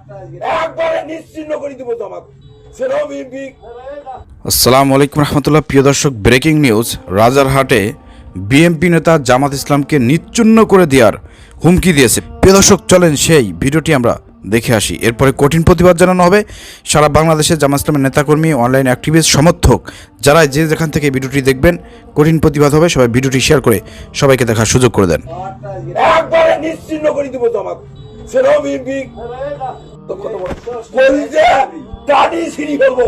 একবারে নিশ্চিহ্ন করে দিব তোমাকে। সেটাও বিএনপি। আসসালামু আলাইকুম রহমতুল্লাহ। প্রিয় দর্শক, ব্রেকিং নিউজ। রাজারহাটে বিএনপি নেতা জামাত ইসলামকে নিশ্চিহ্ন করে দেওয়ার হুমকি দিয়েছে। প্রিয় দর্শক, চলেন সেই ভিডিওটি আমরা দেখে আসি। এরপরে কঠিন প্রতিবাদ জানানো হবে সারা বাংলাদেশে জামাত ইসলামের নেতাকর্মী, অনলাইন অ্যাক্টিভিস্ট, সমর্থক যারা যে যেখান থেকে ভিডিওটি দেখবেন, কঠিন প্রতিবাদ হবে। সবাই ভিডিওটি শেয়ার করে সবাইকে দেখার সুযোগ করে দেন। একবারে নিশ্চিহ্ন করে দিব তোমাকে। সেটাও বিএনপি। টানি ছিঁড়ি ফেলবো,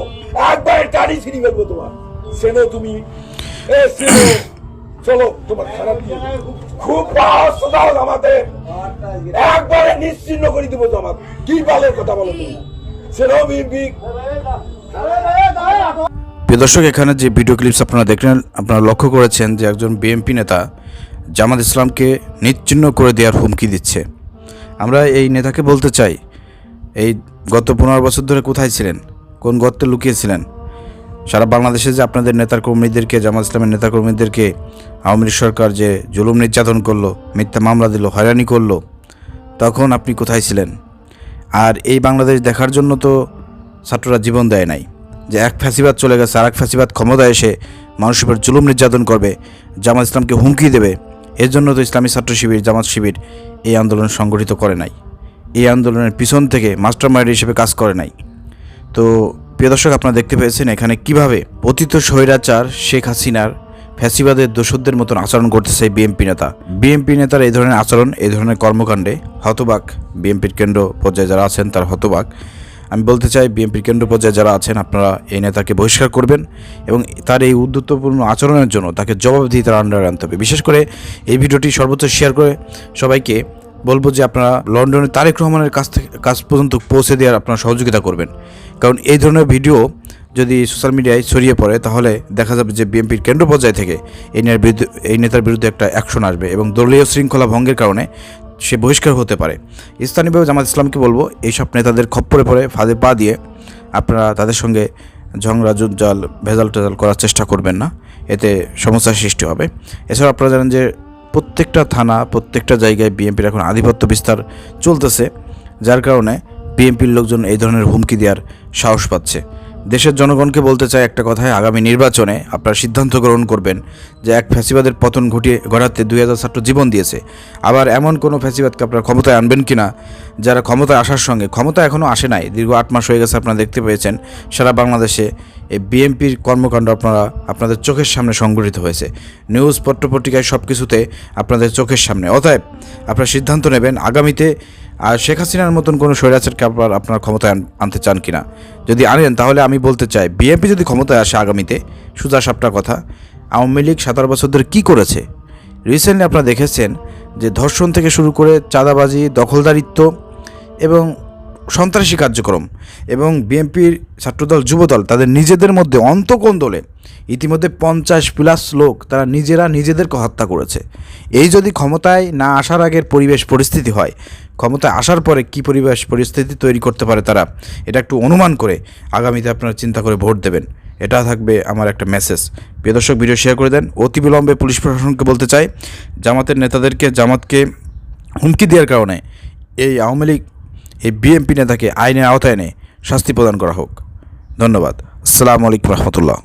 একবারে টানি ছিঁড়ি ফেলবো তোমার। সেনো তুমি চলো, তোমার খারাপ খুব সাহস দাও আমাদের। একবারে নিশ্চিহ্ন করে দিব তোমাকে। কি বালের কথা বলো তুমি? সেটাও বিএনপি। প্রিয় দর্শক, এখানে যে ভিডিও ক্লিপস আপনারা দেখলেন, আপনারা লক্ষ্য করেছেন যে একজন বিএনপি নেতা জামাত ইসলামকে নিশ্চিহ্ন করে দেওয়ার হুমকি দিচ্ছে। আমরা এই নেতাকে বলতে চাই, এই গত 15 বছর ধরে কোথায় ছিলেন, কোন গর্তে লুকিয়েছিলেন? সারা বাংলাদেশে যে আপনাদের নেতাকর্মীদেরকে, জামাত ইসলামের নেতাকর্মীদেরকে আওয়ামী লীগ সরকার যে জুলুম নির্যাতন করলো, মিথ্যা মামলা দিল, হয়রানি করলো, তখন আপনি কোথায় ছিলেন? আর এই বাংলাদেশ দেখার জন্য তো ছাত্ররা জীবন দেয় নাই, যে এক ফ্যাসিবাদ চলে গেছে আর এক ফ্যাসিবাদ ক্ষমতায় এসে মানুষের উপর জুলুম নির্যাতন করবে, জামাত ইসলামকে হুমকি দেবে। এর জন্য তো ইসলামী ছাত্র শিবির, জামাত শিবির এই আন্দোলন সংগঠিত করে নাই, এই আন্দোলনের পিছন থেকে মাস্টারমাইন্ড হিসেবে কাজ করে নাই। তো প্রিয় দর্শক, আপনারা দেখতে পেয়েছেন এখানে কিভাবে পতিত স্বৈরাচার শেখ হাসিনার ফ্যাসিবাদের দোসরদের মতন আচরণ করতেছে বিএনপি নেতা। বিএনপি নেতার এই ধরনের আচরণ, এই ধরনের কর্মকাণ্ডে হতবাক বিএনপির কেন্দ্র পর্যায়ে যারা আছেন, তার হতবাক। আমি বলতে চাই, বিএনপির কেন্দ্র পর্যায়ে যারা আছেন, আপনারা এই নেতাকে বহিষ্কার করবেন এবং তার এই উদ্ধত্তপূর্ণ আচরণের জন্য তাকে জবাবদিহিতার আন্ডারে আনতে হবে। বিশেষ করে এই ভিডিওটি সর্বোচ্চ শেয়ার করে সবাইকে বলবো যে আপনারা লন্ডনে তারেক রহমানের কাছ পর্যন্ত পৌঁছে দেওয়ার আপনারা সহযোগিতা করবেন। কারণ এই ধরনের ভিডিও যদি সোশ্যাল মিডিয়ায় ছড়িয়ে পড়ে, তাহলে দেখা যাবে যে বিএনপির কেন্দ্র পর্যায় থেকে এই নেতার বিরুদ্ধে একটা অ্যাকশন আসবে এবং দলীয় শৃঙ্খলা ভঙ্গের কারণে সে বহিষ্কার হতে পারে। স্থানীয়ভাবে জামাত ইসলামকে বলবো, এইসব নেতাদের খপ্পরে পড়ে ফাঁদে পা দিয়ে আপনারা তাদের সঙ্গে ঝগড়া জুজ্জাল ভেজাল টেজাল করার চেষ্টা করবেন না, এতে সমস্যার সৃষ্টি হবে। এছাড়া আপনারা জানেন যে প্রত্যেকটা থানা, প্রত্যেকটা জায়গায় বিএনপির এখন আধিপত্য বিস্তার চলতেছে, যার কারণে বিএনপির লোকজন এই ধরনের হুমকি দেওয়ার সাহস পাচ্ছে। দেশের জনগণকে বলতে চাই একটা কথায়, আগামী নির্বাচনে আপনারা সিদ্ধান্ত গ্রহণ করবেন যে এক ফ্যাসিবাদের পতন ঘটাতে 2000 ছাত্র জীবন দিয়েছে, আবার এমন কোনো ফ্যাসিবাদকে আপনারা ক্ষমতায় আনবেন কিনা যারা ক্ষমতায় আসার সঙ্গে, ক্ষমতা এখনও আসে নাই, দীর্ঘ 8 মাস হয়ে গেছে, আপনারা দেখতে পেয়েছেন সারা বাংলাদেশে এই বিএনপির কর্মকাণ্ড আপনাদের চোখের সামনে সংগঠিত হয়েছে, নিউজ পত্রপত্রিকায় সব কিছুতে আপনাদের চোখের সামনে। অতএব আপনারা সিদ্ধান্ত নেবেন আগামীতে আর শেখ হাসিনার মতন কোনো স্বৈরাচারকে আপনারা ক্ষমতায় আনতে চান কিনা। যদি আনেন, তাহলে আমি বলতে চাই, বিএনপি যদি ক্ষমতায় আসে আগামীতে, সোজা সাপটা কথা, আওয়ামী লীগ 17 বছর ধরে কী করেছে? রিসেন্টলি আপনারা দেখেছেন যে ধর্ষণ থেকে শুরু করে চাঁদাবাজি, দখলদারিত্ব এবং সন্ত্রাসী কার্যক্রম, এবং বিএনপির ছাত্রদল, যুবদল তাদের নিজেদের মধ্যে অন্তঃকোন্দলে ইতিমধ্যে 50+ লোক তারা নিজেদেরকে হত্যা করেছে। এই যদি ক্ষমতায় না আসার আগের পরিবেশ পরিস্থিতি হয়, ক্ষমতায় আসার পরে কী পরিবেশ পরিস্থিতি তৈরি করতে পারে তারা, এটা একটু অনুমান করে আগামীতে আপনারা চিন্তা করে ভোট দেবেন। এটা থাকবে আমার একটা মেসেজ। প্রিয় দর্শক, ভিডিও শেয়ার করে দেন। অতিবিলম্বে পুলিশ প্রশাসনকে বলতে চাই, জামাতের নেতাদেরকে, জামাতকে হুমকি দেওয়ার কারণে এই আওয়ামী লীগ, এই বিএনপি নেতাকে আইনের আওতায় এনে শাস্তি প্রদান করা হোক। ধন্যবাদ। আসসালামু আলাইকুম রহমতুল্লাহ।